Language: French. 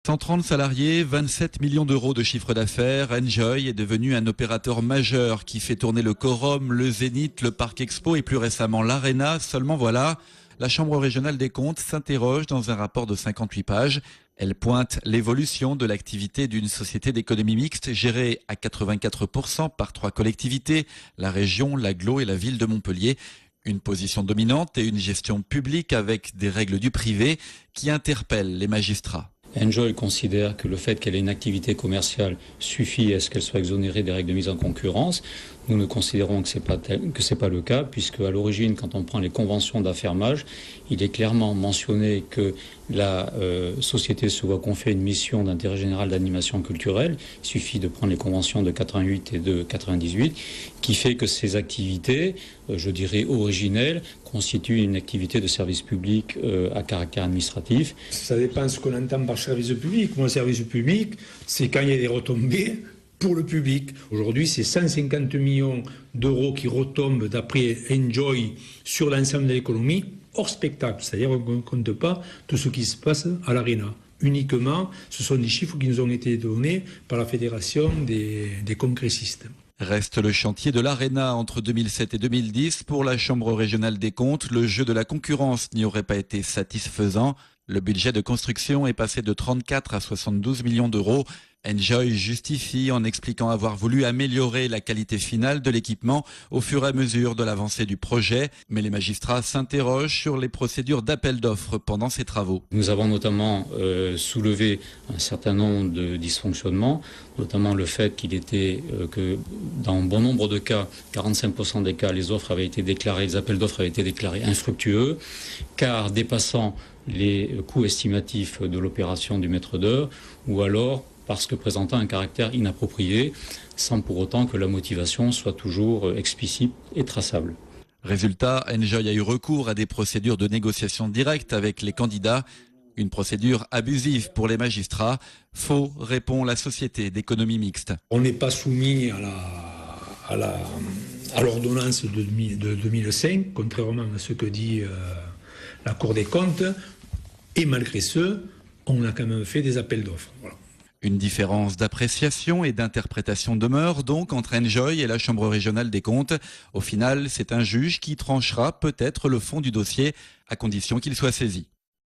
130 salariés, 27 millions d'euros de chiffre d'affaires, Enjoy est devenu un opérateur majeur qui fait tourner le Quorum, le Zénith, le Parc Expo et plus récemment l'Arena. Seulement voilà, la Chambre régionale des comptes s'interroge dans un rapport de 58 pages. Elle pointe l'évolution de l'activité d'une société d'économie mixte gérée à 84% par 3 collectivités, la région, l'agglo et la ville de Montpellier. Une position dominante et une gestion publique avec des règles du privé qui interpellent les magistrats. Enjoy considère que le fait qu'elle ait une activité commerciale suffit à ce qu'elle soit exonérée des règles de mise en concurrence. Nous ne considérons que c'est pas le cas, puisque à l'origine, quand on prend les conventions d'affermage, il est clairement mentionné que la société se voit confier une mission d'intérêt général d'animation culturelle. Il suffit de prendre les conventions de 88 et de 98, qui fait que ces activités, je dirais originelles, constituent une activité de service public à caractère administratif. Ça dépend de ce qu'on entend par service public. Moi, le service public, c'est quand il y a des retombées pour le public. Aujourd'hui, c'est 150 millions d'euros qui retombent d'après Enjoy sur l'ensemble de l'économie, hors spectacle. C'est-à-dire qu'on ne compte pas tout ce qui se passe à l'Arena. Uniquement, ce sont des chiffres qui nous ont été donnés par la Fédération des congressistes. Reste le chantier de l'Arena entre 2007 et 2010. Pour la Chambre régionale des comptes, le jeu de la concurrence n'y aurait pas été satisfaisant. Le budget de construction est passé de 34 à 72 millions d'euros. Enjoy justifie en expliquant avoir voulu améliorer la qualité finale de l'équipement au fur et à mesure de l'avancée du projet. Mais les magistrats s'interrogent sur les procédures d'appel d'offres pendant ces travaux. Nous avons notamment soulevé un certain nombre de dysfonctionnements, notamment le fait qu'il était que dans bon nombre de cas, 45% des cas, les appels d'offres avaient été déclarés infructueux, car dépassant les coûts estimatifs de l'opération du maître d'œuvre, ou alors parce que présentant un caractère inapproprié, sans pour autant que la motivation soit toujours explicite et traçable. Résultat, Enjoy a eu recours à des procédures de négociation directe avec les candidats. Une procédure abusive pour les magistrats. Faux, répond la société d'économie mixte. On n'est pas soumis à l'ordonnance de 2005, contrairement à ce que dit la Cour des comptes. Et malgré ce, on a quand même fait des appels d'offres. Voilà. Une différence d'appréciation et d'interprétation demeure donc entre Enjoy et la Chambre régionale des comptes. Au final, c'est un juge qui tranchera peut-être le fond du dossier, à condition qu'il soit saisi.